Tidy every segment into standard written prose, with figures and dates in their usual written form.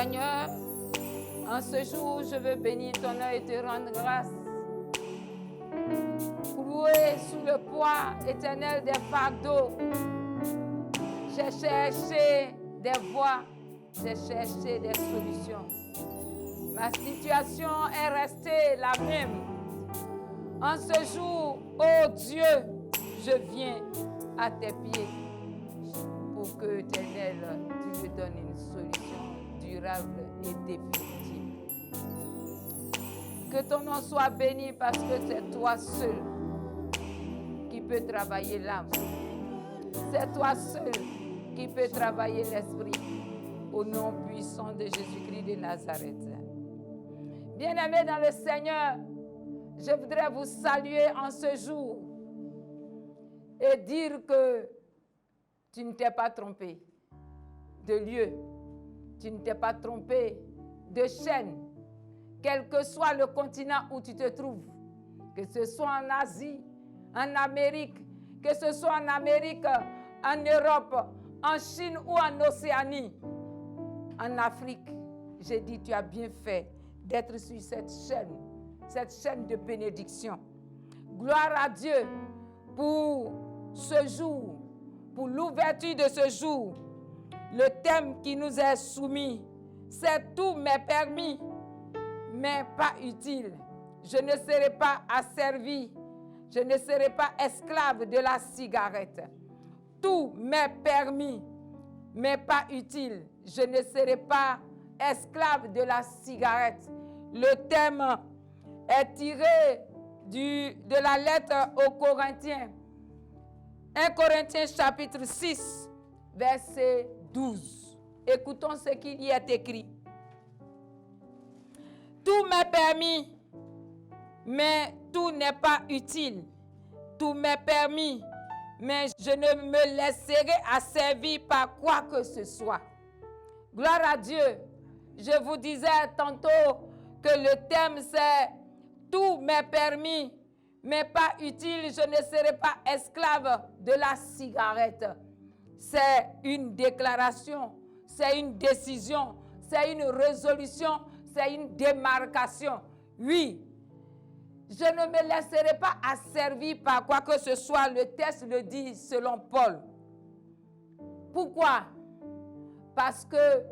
Seigneur, en ce jour, je veux bénir ton nom et te rendre grâce. Cloué sous le poids éternel des fardeaux, j'ai cherché des voies, j'ai cherché des solutions. Ma situation est restée la même. En ce jour, ô Dieu, je viens à tes pieds pour que, Éternel, tu me donnes une solution durable et définitive. Que ton nom soit béni parce que c'est toi seul qui peux travailler l'âme. C'est toi seul qui peut travailler l'esprit. Au nom puissant de Jésus-Christ de Nazareth. Bien-aimés dans le Seigneur, je voudrais vous saluer en ce jour et dire que tu ne t'es pas trompé de lieu, tu ne t'es pas trompé de chaîne, quel que soit le continent où tu te trouves, que ce soit en Asie, en Amérique, que ce soit en Amérique, en Europe, en Chine ou en Océanie, en Afrique. J'ai dit, tu as bien fait d'être sur cette chaîne de bénédiction. Gloire à Dieu pour ce jour, pour l'ouverture de ce jour. Le thème qui nous est soumis, c'est tout m'est permis, mais pas utile. Je ne serai pas asservi, je ne serai pas esclave de la cigarette. Tout m'est permis, mais pas utile. Je ne serai pas esclave de la cigarette. Le thème est tiré de la lettre aux Corinthiens. 1 Corinthiens chapitre 6, verset 12. Écoutons ce qu'il y est écrit. Tout m'est permis, mais tout n'est pas utile. Tout m'est permis, mais je ne me laisserai asservir par quoi que ce soit. Gloire à Dieu. Je vous disais tantôt que le thème c'est tout m'est permis, mais pas utile, je ne serai pas esclave de la cigarette. C'est une déclaration, c'est une décision, c'est une résolution, c'est une démarcation. Oui, je ne me laisserai pas asservir par quoi que ce soit. Le texte le dit selon Paul. Pourquoi? Parce que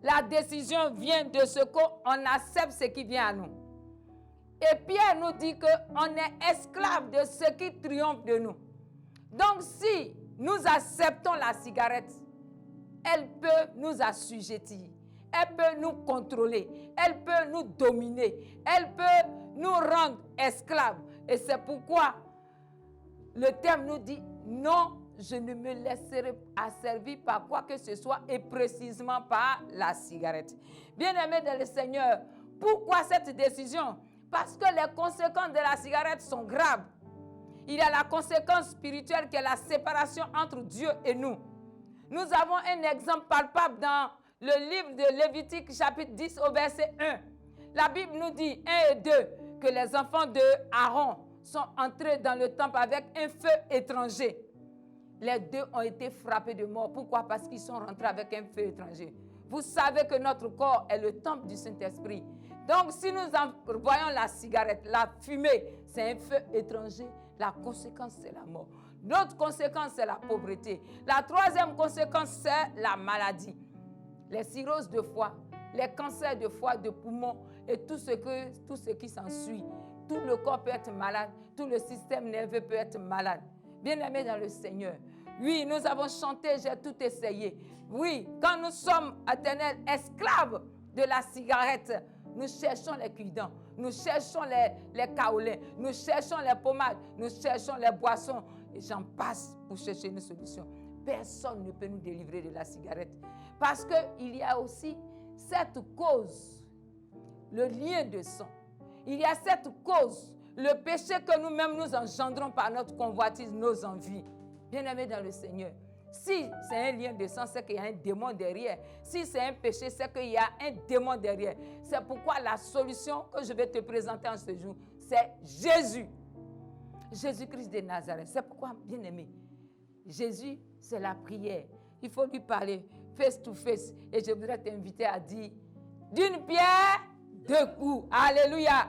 la décision vient de ce qu'on accepte ce qui vient à nous. Et Pierre nous dit qu'on est esclave de ce qui triomphe de nous. Donc si nous acceptons la cigarette, elle peut nous assujettir, elle peut nous contrôler, elle peut nous dominer, elle peut nous rendre esclaves. Et c'est pourquoi le thème nous dit non, je ne me laisserai asservir par quoi que ce soit et précisément par la cigarette. Bien-aimés dans le Seigneur, pourquoi cette décision? Parce que les conséquences de la cigarette sont graves. Il y a la conséquence spirituelle qui est la séparation entre Dieu et nous. Nous avons un exemple palpable dans le livre de Lévitique chapitre 10 au verset 1. La Bible nous dit 1 et 2 que les enfants de Aaron sont entrés dans le temple avec un feu étranger. Les deux ont été frappés de mort. Pourquoi? Parce qu'ils sont rentrés avec un feu étranger. Vous savez que notre corps est le temple du Saint-Esprit. Donc, si nous voyons la cigarette, la fumée, c'est un feu étranger. La conséquence, c'est la mort. L'autre conséquence, c'est la pauvreté. La troisième conséquence, c'est la maladie. Les cirrhoses de foie, les cancers de foie, de poumons et tout ce qui s'ensuit. Tout le corps peut être malade. Tout le système nerveux peut être malade. Bien-aimés dans le Seigneur. Oui, nous avons chanté, j'ai tout essayé. Oui, quand nous sommes éternels esclaves de la cigarette, nous cherchons les cuidants, nous cherchons les kaolins, nous cherchons les pommades, nous cherchons les boissons. Et j'en passe pour chercher une solution. Personne ne peut nous délivrer de la cigarette. Parce qu'il y a aussi cette cause, le lien de sang. Il y a cette cause, le péché que nous-mêmes nous engendrons par notre convoitise, nos envies. Bien-aimés dans le Seigneur, si c'est un lien de sang, c'est qu'il y a un démon derrière. Si c'est un péché, c'est qu'il y a un démon derrière. C'est pourquoi la solution que je vais te présenter en ce jour, c'est Jésus. Jésus-Christ de Nazareth. C'est pourquoi, bien-aimé, Jésus, c'est la prière. Il faut lui parler. face to face. Et je voudrais t'inviter à dire, d'une pierre, deux coups. Alléluia.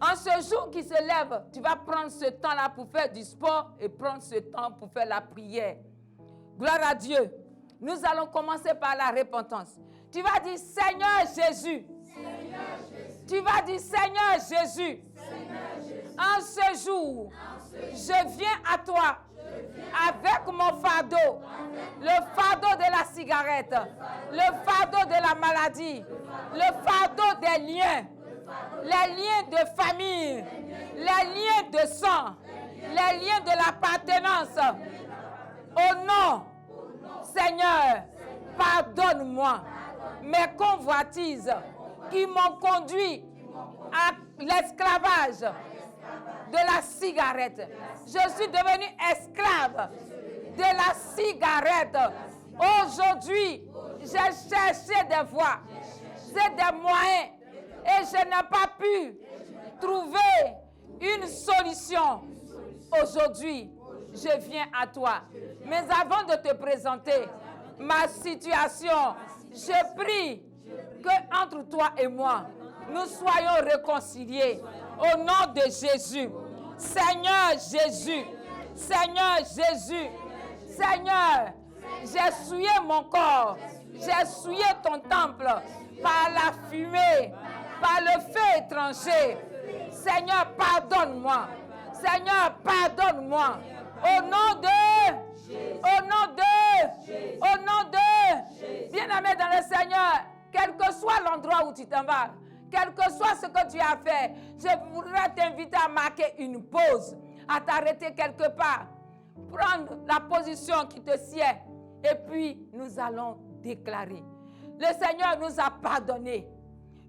En ce jour qui se lève, tu vas prendre ce temps-là pour faire du sport et prendre ce temps pour faire la prière. Gloire à Dieu. Nous allons commencer par la repentance. Tu vas dire, Seigneur Jésus. Seigneur Jésus. Tu vas dire, Seigneur Jésus. Seigneur Jésus. En ce jour, je viens à toi avec mon fardeau. Le fardeau de la cigarette. Le fardeau de la maladie. Le fardeau des liens. Les liens de famille. Les liens de sang. Les liens de l'appartenance. Au nom, Seigneur, pardonne-moi mes convoitises qui m'ont conduit à l'esclavage de la cigarette. Je suis devenu esclave de la cigarette. Aujourd'hui, j'ai cherché des voies, des moyens, et je n'ai pas pu trouver une solution. Aujourd'hui, je viens à toi. Mais avant de te présenter ma situation, je prie que entre toi et moi, nous soyons réconciliés au nom de Jésus. Seigneur Jésus, Seigneur Jésus, Seigneur, j'ai souillé mon corps, j'ai souillé ton temple par la fumée, par le feu étranger. Seigneur, pardonne-moi. Seigneur, pardonne-moi. Au nom de, bien-aimé dans le Seigneur, quel que soit l'endroit où tu t'en vas, quel que soit ce que tu as fait, je voudrais t'inviter à marquer une pause, à t'arrêter quelque part, prendre la position qui te sied, et puis nous allons déclarer. Le Seigneur nous a pardonné.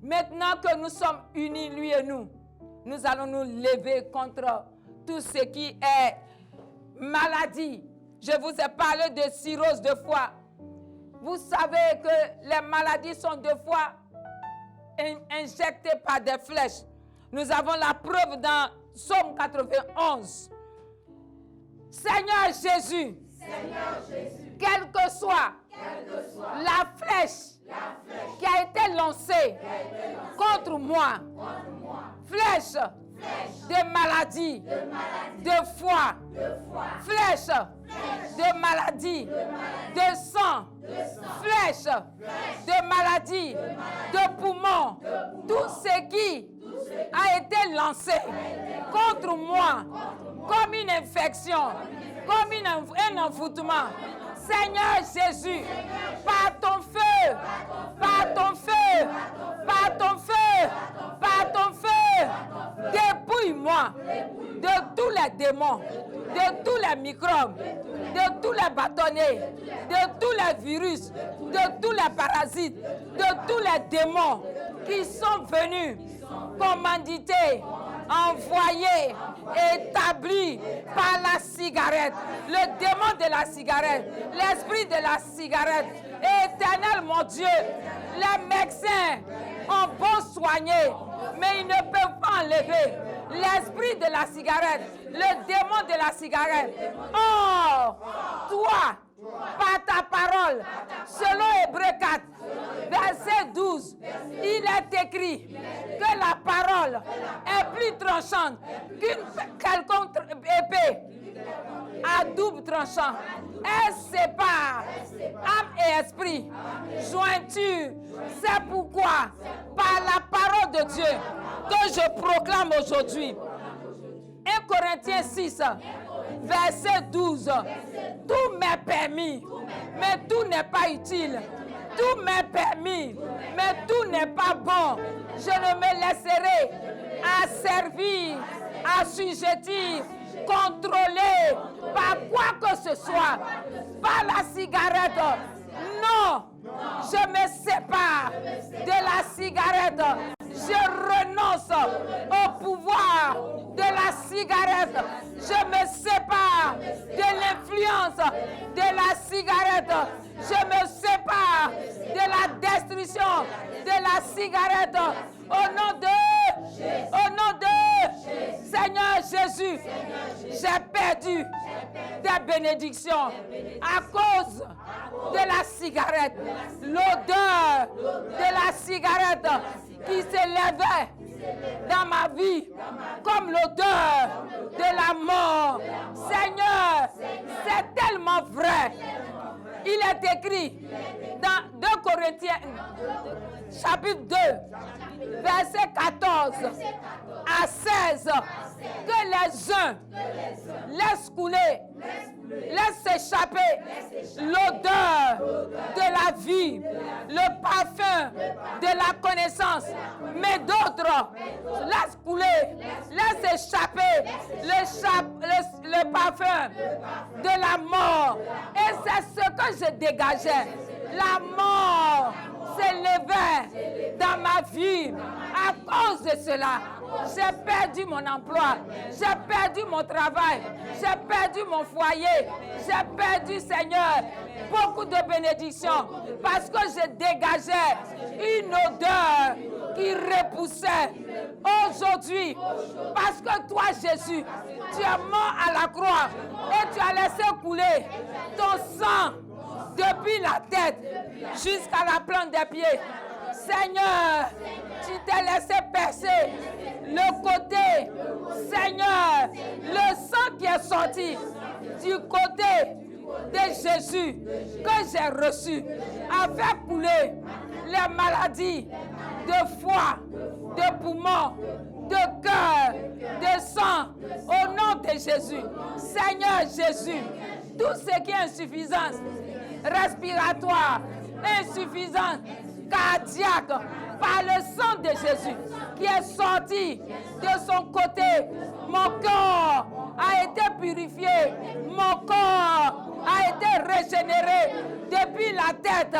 Maintenant que nous sommes unis, lui et nous, nous allons nous lever contre tout ce qui est maladie. Je vous ai parlé de cirrhose de foie. Vous savez que les maladies sont deux fois injectées par des flèches. Nous avons la preuve dans Psaume 91. Seigneur Jésus, quelle que soit la flèche qui a été lancée contre moi, flèche de maladie, de foie, flèche de maladie, de sang, flèche de maladie, de poumon, tout ce qui a été lancé contre moi comme une infection, comme un envoûtement. Seigneur Jésus, par ton feu, par ton feu, par ton feu, par ton feu, dépouille-moi de tous les démons, de tous les microbes, de tous les bâtonnets, de tous les virus, de tous les parasites, de tous les démons qui sont venus commanditer, envoyés, établis par la cigarette, le démon de la cigarette, l'esprit de la cigarette. Éternel mon Dieu, les médecins ont beau soigner, mais ils ne peuvent pas enlever l'esprit de la cigarette, le démon de la cigarette. Oh, toi, par ta parole, selon Hébreux 4, verset 12, il est écrit que la parole est plus tranchante qu'une quelconque épée à double tranchant. Elle sépare âme et esprit, jointure. C'est pourquoi, par la parole de Dieu, que je proclame aujourd'hui, 1 Corinthiens 6, verset 12, tout m'est permis, mais tout n'est pas utile. Tout m'est permis, mais tout n'est pas bon. Je ne me laisserai asservir, assujettir, contrôler par quoi que ce soit, par la cigarette. Non, je me sépare de la cigarette. Je renonce au pouvoir de la cigarette. Je me sépare de l'influence de la cigarette. Je me sépare de la destruction de la cigarette. Au nom de Seigneur Jésus, j'ai perdu des bénédictions à cause de la cigarette. L'odeur de la cigarette qui s'élevait dans ma vie comme l'odeur de la mort. Seigneur, c'est tellement vrai. Il est écrit dans 2 Corinthiens, chapitre 2, verset 14 à 16, que les uns laissent couler, laissent s'échapper l'odeur de la vie, le parfum de la connaissance, mais d'autres laissent couler, laissent échapper le parfum de la mort. Et c'est ce que je dégageais. La mort s'élevait dans ma vie. À cause de cela, j'ai perdu mon emploi, j'ai perdu mon travail, j'ai perdu mon foyer, j'ai perdu, Seigneur, beaucoup de bénédictions parce que je dégageais une odeur qui repoussait. Aujourd'hui, parce que toi, Jésus, tu es mort à la croix et tu as laissé couler ton sang depuis la tête jusqu'à la plante des pieds. Seigneur, tu t'es laissé percer le côté. Seigneur, le sang qui est sorti du côté de Jésus que j'ai reçu a fait couler les maladies de foie, de poumons, de cœur, de sang au nom de Jésus. Seigneur Jésus, tout ce qui est insuffisance respiratoire, insuffisance cardiaque, par le sang de Jésus qui est sorti de son côté, mon corps a été purifié, mon corps a été régénéré depuis la tête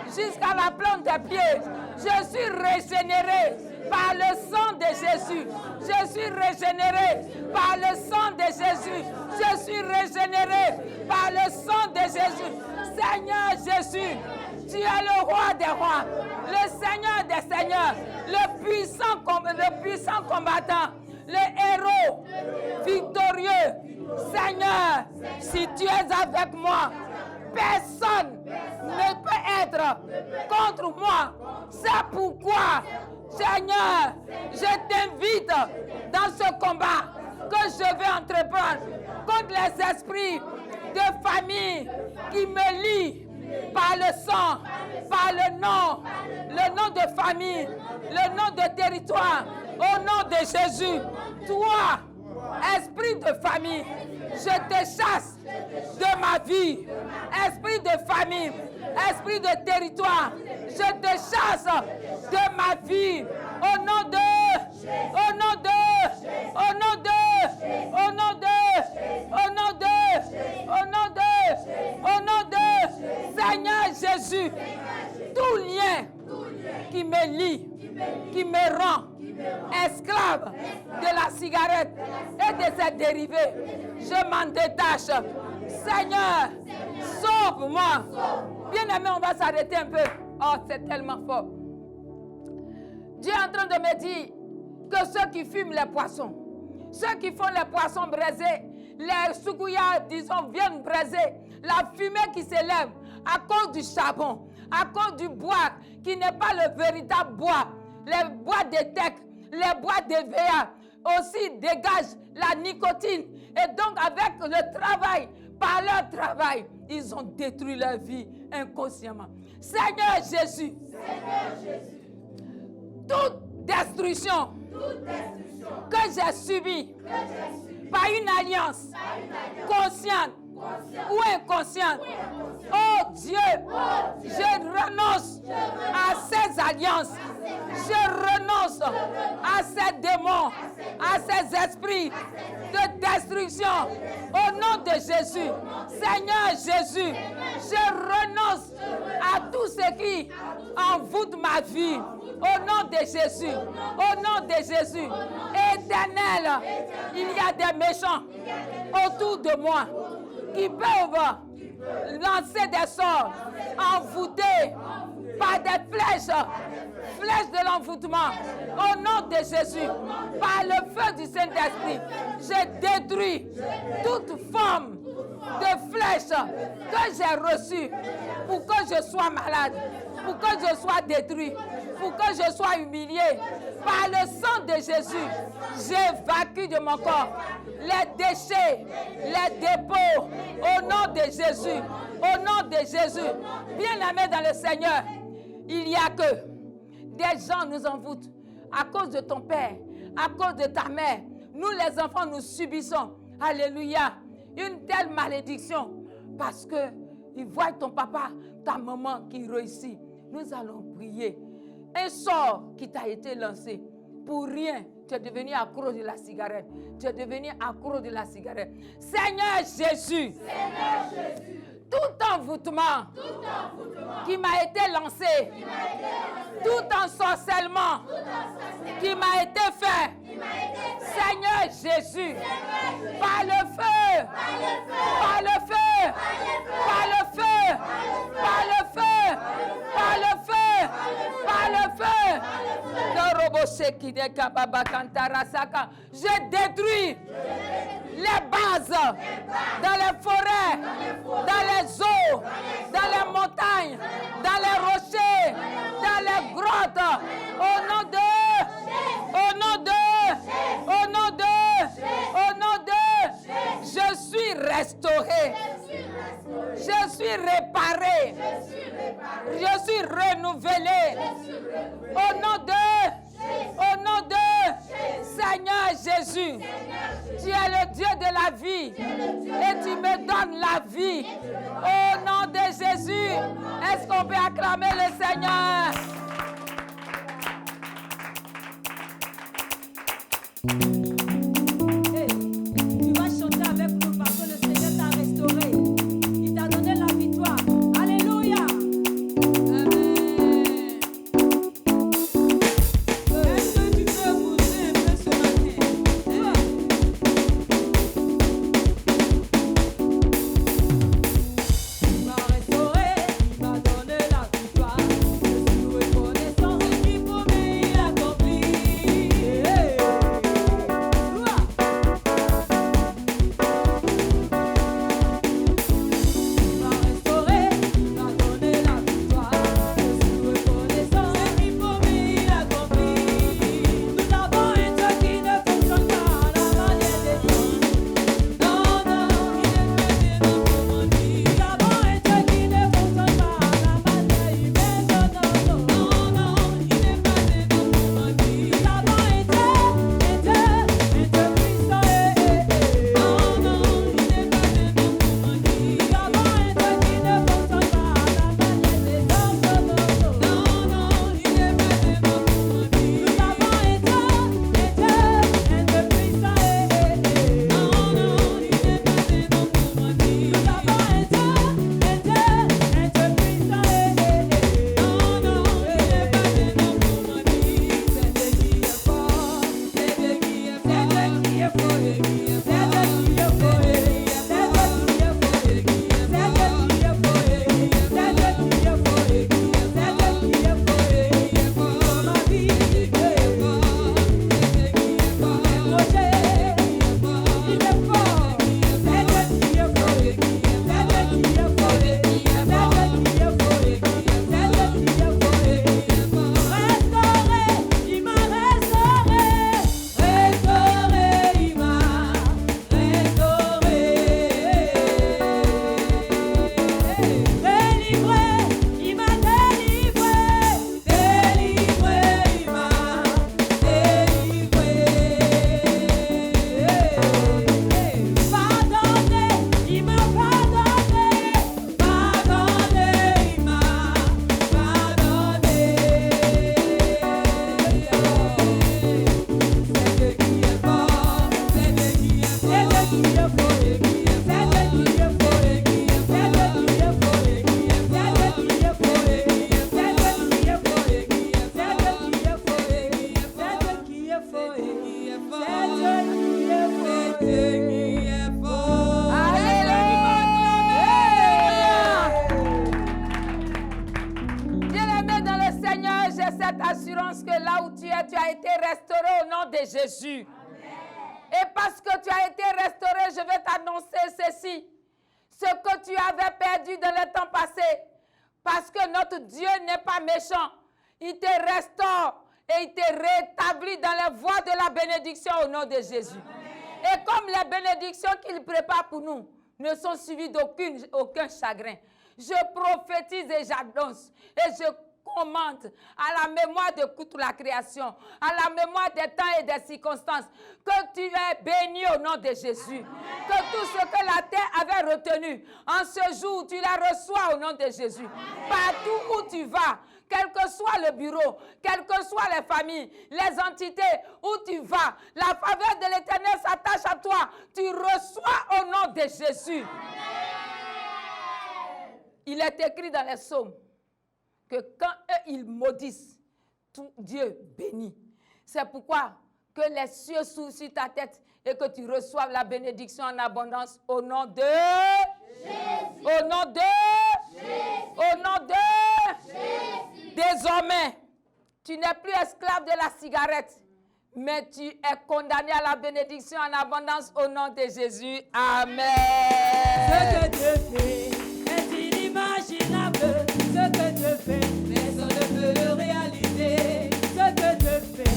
jusqu'à la plante des pieds. Je suis régénéré par le sang de Jésus. Je suis régénéré par le sang de Jésus. Je suis régénéré par le sang de Jésus. Seigneur Jésus, tu es le roi des rois, le Seigneur des seigneurs, le puissant combattant, le héros victorieux. Seigneur, si tu es avec moi, personne ne peut être contre moi. C'est pourquoi, Seigneur, je t'invite dans ce combat que je vais entreprendre contre les esprits de famille qui me lient par le sang, par le nom de famille, le nom de territoire, au nom de Jésus. Toi, esprit de famille, je te chasse de ma vie. Esprit de famille, esprit de territoire, je te chasse de ma vie. Au nom de Seigneur Jésus, tout lien qui me lie, qui me rend esclave de la cigarette et de ses dérivés, je m'en détache. Seigneur, sauve-moi. Bien-aimé, on va s'arrêter un peu. Oh, c'est tellement fort. Dieu est en train de me dire que ceux qui fument les poissons, ceux qui font les poissons braisés, les soukouya, disons, viennent braiser, la fumée qui s'élève à cause du charbon, à cause du bois qui n'est pas le véritable bois, les bois de teck, les bois de VA aussi dégagent la nicotine. Et donc avec le travail, par leur travail, ils ont détruit leur vie inconsciemment. Seigneur Jésus, toute destruction que j'ai subie par une alliance consciente ou inconsciente, oh Dieu, je renonce à ces alliances, je renonce à ces démons, à ces esprits de destruction au nom de Jésus. Seigneur Jésus, je renonce à tout ce qui envoûte ma vie. Au nom de Jésus, au nom de Jésus, Éternel, il y a des méchants autour de moi qui peuvent lancer des sorts, envoûter par des flèches, flèches de l'envoûtement. Au nom de Jésus, par le feu du Saint-Esprit, je détruis toute forme de flèche que j'ai reçue pour que je sois malade, pour que je sois détruit, pour que je sois humilié. Par le sang de Jésus, j'évacue de mon corps les déchets, les dépôts, au nom de Jésus, au nom de Jésus. Bien-aimés dans le Seigneur, il y a que des gens nous envoûtent à cause de ton père, à cause de ta mère. Nous les enfants, nous subissons, alléluia, une telle malédiction parce que ils voient ton papa, ta maman qui réussit. Nous allons prier. Un sort qui t'a été lancé, pour rien, tu es devenu accro de la cigarette. Tu es devenu accro de la cigarette. Seigneur Jésus, tout envoûtement qui m'a été lancé, tout ensorcellement qui m'a été fait, Seigneur Jésus, par le feu, par le feu, par le feu, par le feu, par le feu, par le feu, je détruis les bases dans les forêts, dans les eaux, dans les montagnes, dans les rochers, dans les grottes, au nom de, au nom de, au nom de, au nom de, je suis restauré, je suis réparé, je suis renouvelé, au nom de, Seigneur Jésus, tu es le Dieu de la vie et tu me donnes la vie. Au nom de Jésus, est-ce qu'on peut acclamer le Seigneur? Hey, tu vas chanter avec nous parce que le Seigneur t'a restauré. Il t'a donné la victoire. Alléluia. Est-ce que tu peux bouger un peu ce matin? Il m'a restauré, il m'a donné la victoire. Je suis loué pour Jésus. Et parce que tu as été restauré, je vais t'annoncer ceci. Ce que tu avais perdu dans le temps passé, parce que notre Dieu n'est pas méchant, il te restaure et il te rétablit dans la voie de la bénédiction au nom de Jésus. Et comme les bénédictions qu'il prépare pour nous ne sont suivies d'aucun chagrin, je prophétise et j'annonce et je commande à la mémoire de toute la création, à la mémoire des temps et des circonstances, que tu es béni au nom de Jésus. Amen. Que tout ce que la terre avait retenu, en ce jour, tu la reçois au nom de Jésus. Amen. Partout où tu vas, quel que soit le bureau, quelles que soient les familles, les entités où tu vas, la faveur de l'Éternel s'attache à toi. Tu reçois au nom de Jésus. Amen. Il est écrit dans les psaumes que quand eux, ils maudissent, tout Dieu bénit. C'est pourquoi que les cieux s'ouvrent sur ta tête et que tu reçoives la bénédiction en abondance au nom de Jésus. Au nom de Jésus. Au nom de Jésus. Désormais, tu n'es plus esclave de la cigarette, mais tu es condamné à la bénédiction en abondance au nom de Jésus. Amen. Ce que Dieu fait est inimaginable. Ce que Dieu fait, personne ne peut le réaliser. Ce que Dieu fait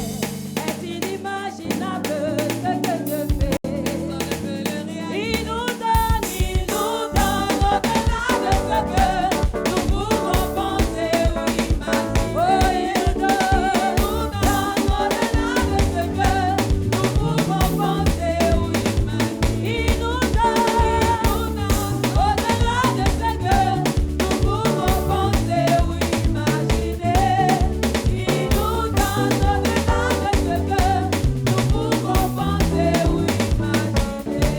est inimaginable. Ce que Dieu fait, personne ne peut le réaliser. Il nous donne au-delà de ce que nous pouvons penser ou imaginer. Oh, il nous donne au-delà de ce que nous pouvons penser ou imaginer. Il nous donne au-delà de ce que nous pouvons penser ou imaginer. Il nous donne au-delà de ce que nous pouvons penser ou imaginer.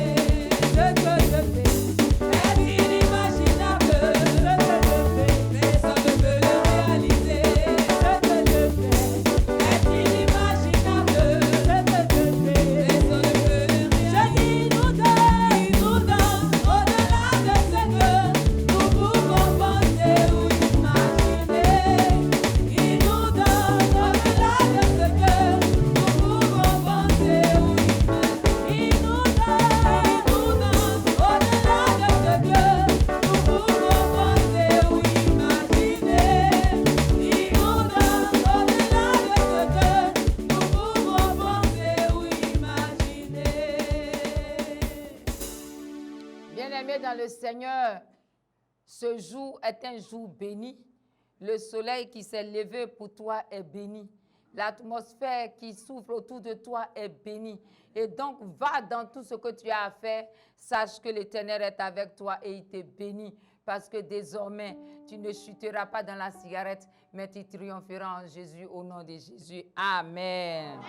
Ce que je fais est inimaginable. Ce que je fais, personne ne peut le réaliser. Ce que je fais est inimaginable. Ce que je fais, personne ne peut le réaliser. Je dis, il nous donne au-delà de ce que nous pouvons penser ou imaginer. Il nous donne au-delà de ce que nous pouvons penser ou imaginer. Il nous donne au-delà de ce que nous pouvons penser ou imaginer. Il nous donne au-delà de ce que nous pouvons penser ou imaginer. Bien-aimé dans le Seigneur, ce jour est un jour béni. Le soleil qui s'est levé pour toi est béni. L'atmosphère qui souffle autour de toi est bénie. Et donc, va dans tout ce que tu as à faire. Sache que l'Éternel est avec toi et il te bénit. Parce que désormais, tu ne chuteras pas dans la cigarette, mais tu triompheras en Jésus au nom de Jésus. Amen.